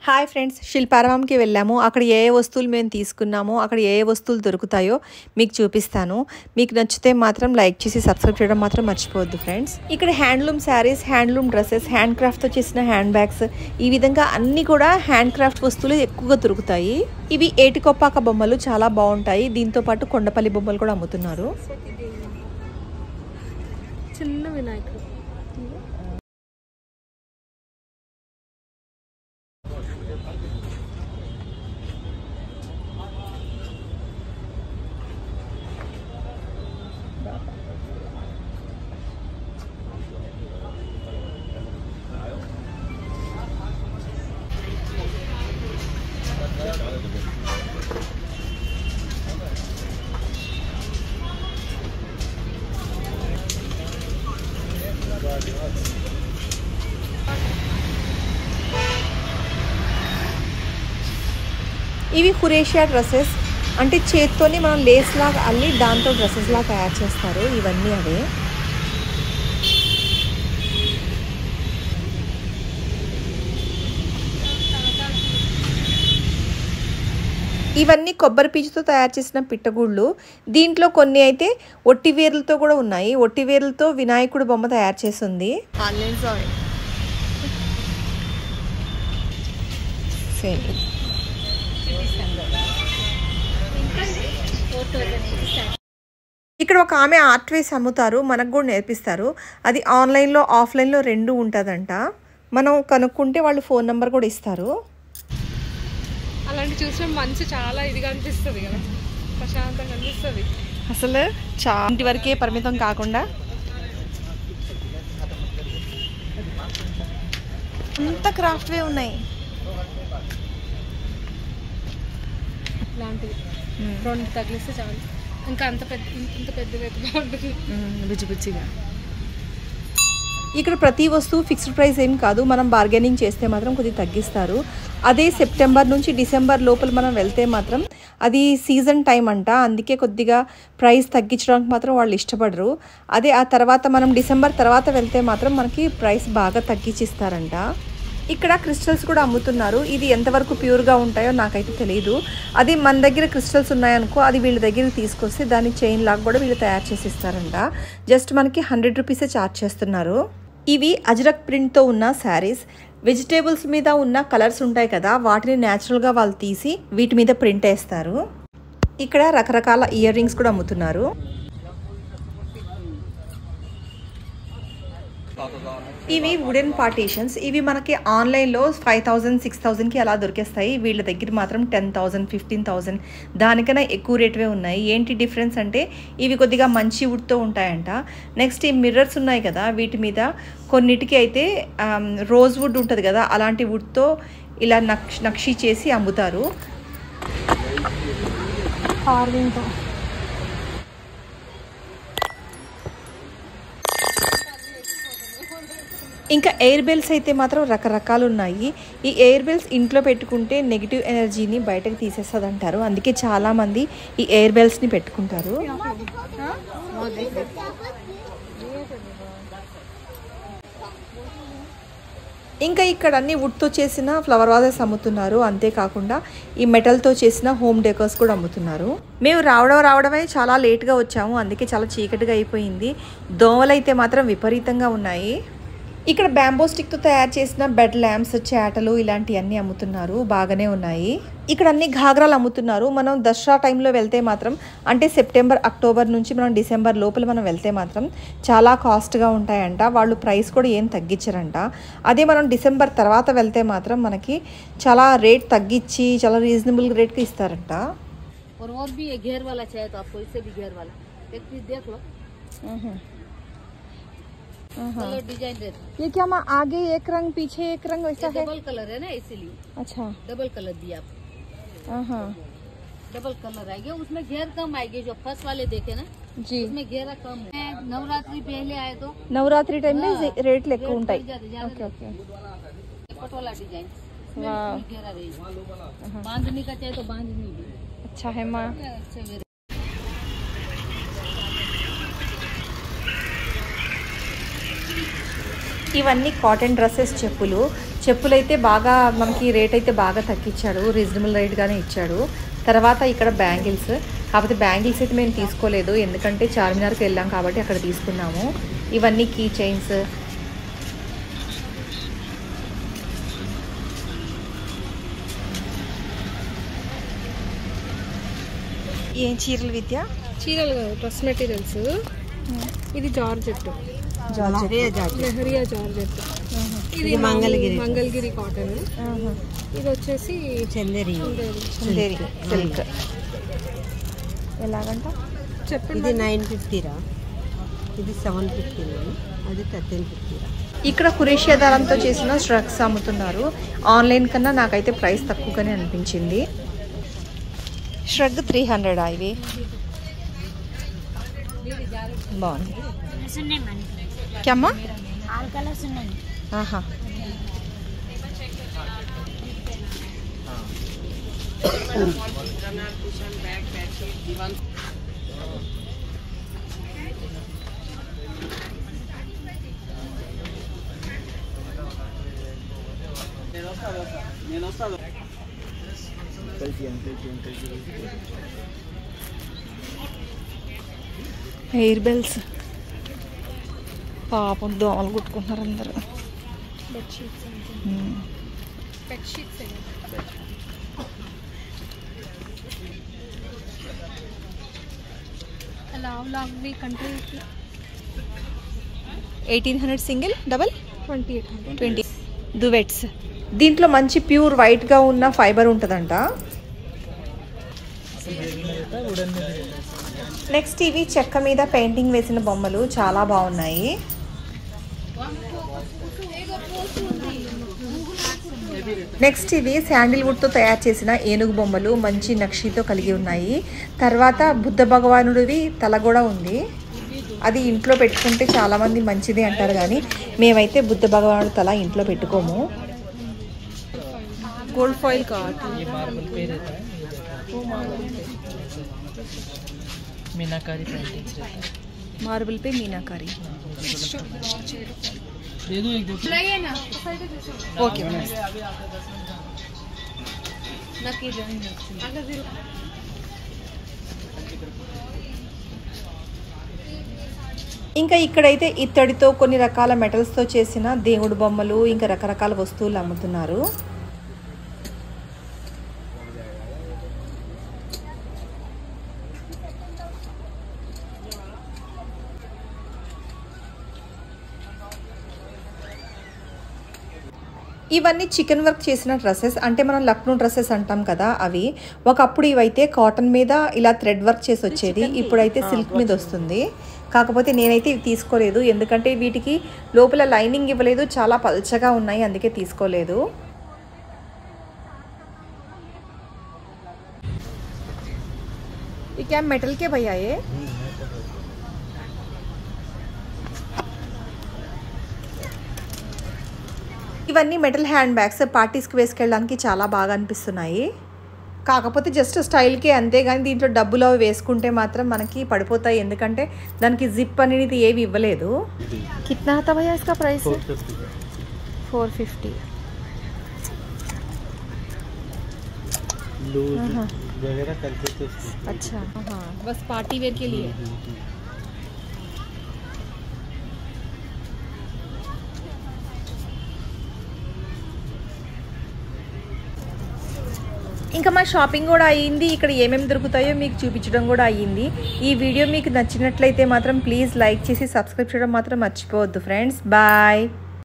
Hi friends, శిల్పారామంకి వెళ్ళాము. అక్కడ ఏ వస్తువులు మేము తీసుకున్నామో, అక్కడ ఏ వస్తువులు దొరుకుతాయో మీకు చూపిస్తాను. మీకు నచ్చితే మాత్రం లైక్ చేసి సబ్స్క్రైబ్ చేయడం మాత్రం మర్చిపోవద్దు ఫ్రెండ్స్. ఇక్కడ handloom saris, handloom dresses, hand క్రాఫ్ట్తో చేసిన హ్యాండ్ బ్యాగ్స్, ఈ విధంగా అన్నీ కూడా హ్యాండ్ క్రాఫ్ట్ వస్తువులు ఎక్కువగా దొరుకుతాయి. ఇవి ఏటికొప్పాక బొమ్మలు చాలా బాగుంటాయి. దీంతో పాటు కొండపల్లి బొమ్మలు కూడా అమ్ముతున్నారు. చిన్న వినాయకుడు. ఇవి హురేషియా డ్రెస్సెస్, అంటే చేత్తోని మనం లేస్ లాగా అల్లి దాంతో డ్రెస్సెస్ లాగా తయారు చేస్తారు. ఇవన్నీ అవే. ఇవన్నీ కొబ్బరి పీచుతో తయారు చేసిన పిట్టగూళ్ళు. దీంట్లో కొన్ని అయితే ఒట్టి వేర్లతో కూడా ఉన్నాయి. ఒట్టి వేర్లతో వినాయకుడు బొమ్మ తయారు చేస్తుంది. ఇక్కడ ఒక ఆమె ఆర్ట్ వేసి అమ్ముతారు, మనకు కూడా నేర్పిస్తారు. అది ఆన్లైన్లో ఆఫ్లైన్లో రెండు ఉంటుందంట. మనం కనుక్కుంటే వాళ్ళు ఫోన్ నెంబర్ కూడా ఇస్తారు. అలాంటి చూసిన మనసు చాలా ఇదిగా అనిపిస్తుంది కదా, ప్రశాంతంగా అనిపిస్తుంది. అసలు చాలా ఇంటి వరకే పరిమితం కాకుండా అంత క్రాఫ్ట్వే ఉన్నాయి. ఇలాంటివి రెండు తగిలిస్తే చాలు, ఇంకా అంత పెద్ద ఇంత పెద్దగా బాగుంటుంది, బుజ్జిబుజ్జిగా. ఇక్కడ ప్రతి వస్తువు ఫిక్స్డ్ ప్రైస్ ఏం కాదు. మనం బార్గెనింగ్ చేస్తే మాత్రం కొద్దిగా తగ్గిస్తారు. అదే సెప్టెంబర్ నుంచి డిసెంబర్ లోపల మనం వెళ్తే మాత్రం అది సీజన్ టైం అంట. అందుకే కొద్దిగా ప్రైస్ తగ్గించడానికి మాత్రం వాళ్ళు ఇష్టపడరు. అదే ఆ తర్వాత మనం డిసెంబర్ తర్వాత వెళ్తే మాత్రం మనకి ప్రైస్ బాగా తగ్గించిస్తారంట. ఇక్కడ క్రిస్టల్స్ కూడా అమ్ముతున్నారు. ఇది ఎంతవరకు ప్యూర్గా ఉంటాయో నాకైతే తెలియదు. అది మన దగ్గర క్రిస్టల్స్ ఉన్నాయనుకో, అది వీళ్ళ దగ్గరికి తీసుకొస్తే దాన్ని చైన్ లాగా కూడా వీళ్ళు తయారు చేసి ఇస్తారంట. జస్ట్ మనకి 100 రూపీసే ఛార్జ్ చేస్తున్నారు. ఇవి అజ్రక్ ప్రింట్తో ఉన్న శారీస్. వెజిటేబుల్స్ మీద ఉన్న కలర్స్ ఉంటాయి కదా, వాటిని న్యాచురల్గా వాళ్ళు తీసి వీటి మీద ప్రింట్ వేస్తారు. ఇక్కడ రకరకాల ఇయర్ రింగ్స్ కూడా అమ్ముతున్నారు. ఇవి వుడెన్ పార్టీషన్స్. ఇవి మనకి ఆన్లైన్లో 5000, 6000కి అలా దొరికేస్తాయి. వీళ్ళ దగ్గర మాత్రం 10,000, 15,000 దానికన్నా ఎక్కువ రేటువే ఉన్నాయి. ఏంటి డిఫరెన్స్ అంటే ఇవి కొద్దిగా మంచి వుడ్తో ఉంటాయంట. నెక్స్ట్ ఈ మిర్రర్స్ ఉన్నాయి కదా, వీటి మీద కొన్నిటికి అయితే రోజ్ వుడ్ ఉంటుంది కదా, అలాంటి వుడ్తో ఇలా నక్షి చేసి అమ్ముతారు. ఇంకా ఎయిర్ బెల్స్ అయితే మాత్రం రకరకాలు ఉన్నాయి. ఈ ఎయిర్ బెల్స్ ఇంట్లో పెట్టుకుంటే నెగిటివ్ ఎనర్జీని బయటకు తీసేస్తుంది అంటారు. అందుకే చాలామంది ఈ ఎయిర్ బెల్స్ని పెట్టుకుంటారు. ఇంకా ఇక్కడ అన్ని వుడ్తో చేసిన ఫ్లవర్ వాజెస్ అమ్ముతున్నారు. అంతేకాకుండా ఈ మెటల్తో చేసిన హోమ్ డెకోర్స్ కూడా అమ్ముతున్నారు. మేము రావడమే చాలా లేట్గా వచ్చాము, అందుకే చాలా చీకటిగా అయిపోయింది. దోమలు అయితే మాత్రం విపరీతంగా ఉన్నాయి. ఇక్కడ బ్యాంబో స్టిక్తో తయారు చేసిన బెడ్ ల్యాంప్స్, చేటలు ఇలాంటివన్నీ అమ్ముతున్నారు. బాగానే ఉన్నాయి. ఇక్కడ అన్ని ఘాగ్రాలు అమ్ముతున్నారు. మనం దసరా టైంలో వెళ్తే మాత్రం, అంటే సెప్టెంబర్, అక్టోబర్ నుంచి మనం డిసెంబర్ లోపల మనం వెళ్తే మాత్రం చాలా కాస్ట్గా ఉంటాయంట. వాళ్ళు ప్రైస్ కూడా ఏం తగ్గించరంట. అదే మనం డిసెంబర్ తర్వాత వెళ్తే మాత్రం మనకి చాలా రేట్ తగ్గించి చాలా రీజనబుల్ రేట్కి ఇస్తారంట. कलर डिजाइन ये क्या माँ आगे एक रंग पीछे एक रंग वैसा है? डबल कलर है ना, इसीलिए। अच्छा, डबल कलर दिया आपको। डबल कलर आएगी, उसमें घेर कम आएगी। जो फर्स्ट वाले देखे ना जी, उसमें घेरा कम है। नवरात्रि पहले आए तो नवरात्रि टाइम में रेट लेके ఉంటాయి. ओके ओके, पटोला डिजाइन, घेरा रहेगी। बांधनी का चाहे तो बांधनी भी अच्छा है माँ. ఇవన్నీ కాటన్ డ్రెస్సెస్, చెప్పులు. చెప్పులైతే బాగా మనకి రేట్ అయితే బాగా తగ్గించాడు, రీజనబుల్ రేట్గానే ఇచ్చాడు. తర్వాత ఇక్కడ బ్యాంగిల్స్, కాకపోతే బ్యాంగిల్స్ అయితే మేము తీసుకోలేదు ఎందుకంటే చార్మినార్కి వెళ్ళాం కాబట్టి అక్కడ తీసుకున్నాము. ఇవన్నీ కీ చైన్స్. ఏం చీరలు విద్య? చీరలు కాదు, డ్రెస్ మెటీరియల్స్. ఇది జార్జెట్, లెహరియా జార్జెట్. ఇది మంగళగిరి కాటన్. ఇది వచ్చేసి చందేరి సిల్క్. ఎలాగంట చెప్పండి. ఇది 950 రా, ఇది 750, అది 1350 రా. ఇక్కడ కురేషియా దారంతో చేసిన స్ట్రక్స్ అమ్ముతున్నారు. ఆన్లైన్ కన్నా నాకైతే ప్రైస్ తక్కువగానే అనిపించింది. ష్రగ్ 300 ఇవి బాగుంది. క్యమ్మా ఆహా. Hair bells. పాపం దోమలు కుట్టుకుంటున్నారు అందరు. Country 1800 single, double 2800. 20 దువెట్స్. దీంట్లో మంచి ప్యూర్ వైట్గా ఉన్న ఫైబర్ ఉంటుందంట. నెక్స్ట్ ఇవి చెక్క మీద పెయింటింగ్ వేసిన బొమ్మలు చాలా బాగున్నాయి. నెక్స్ట్ ఇవి శాండిల్వుడ్తో తయారు చేసిన ఏనుగు బొమ్మలు మంచి నక్షితో కలిగి ఉన్నాయి. తర్వాత బుద్ధ భగవానుడివి తల కూడా ఉంది. అది ఇంట్లో పెట్టుకుంటే చాలామంది మంచిది అంటారు కానీ మేమైతే బుద్ధ భగవానుడి తల ఇంట్లో పెట్టుకోము. गोल्ड फॉइल का आता है। ये मार्बल पे रहता है, वो मार्बल मीनाकारी पेंटिंग्स रहता है। Marble pay meenakari. दे दो एक दो ఓకే ఇంకా ఇక్కడైతే ఇత్తడితో కొన్ని రకాల మెటల్స్తో చేసిన దేవుడు బొమ్మలు ఇంకా రకరకాల వస్తువులు అమ్ముతున్నారు. ఇవన్నీ చికెన్ వర్క్ చేసిన డ్రెస్సెస్, అంటే మనం లక్నో డ్రెస్సెస్ అంటాం కదా అవి. ఒకప్పుడు ఇవైతే కాటన్ మీద ఇలా థ్రెడ్ వర్క్ చేసి వచ్చేది, ఇప్పుడైతే సిల్క్ మీద వస్తుంది. కాకపోతే నేనైతే ఇవి తీసుకోలేదు ఎందుకంటే వీటికి లోపల లైనింగ్ ఇవ్వలేదు, చాలా పల్చగా ఉన్నాయి, అందుకే తీసుకోలేదు. ఈ క్యామ్ మెటల్ కే భయ్యాయే. ఇవన్నీ మెటల్ హ్యాండ్ బ్యాగ్స్, పార్టీస్కి వేసుకెళ్ళడానికి చాలా బాగా అనిపిస్తున్నాయి. కాకపోతే జస్ట్ స్టైల్కే అంతేగాని దీంట్లో డబ్బులు అవి వేసుకుంటే మాత్రం మనకి పడిపోతాయి, ఎందుకంటే దానికి జిప్ అనేది ఏవి ఇవ్వలేదు. కిतना था भैया इसका प्राइस? 450. वगैरह करके तो अच्छा हाँ, बस पार्टी वेयर के लिए। ఇంకా మా షాపింగ్ కూడా అయ్యింది. ఇక్కడ ఏమేమి దొరుకుతాయో మీకు చూపించడం కూడా అయ్యింది. ఈ వీడియో మీకు నచ్చినట్లయితే మాత్రం ప్లీజ్ లైక్ చేసి సబ్స్క్రైబ్ చేయడం మాత్రం మర్చిపోవద్దు ఫ్రెండ్స్. బాయ్.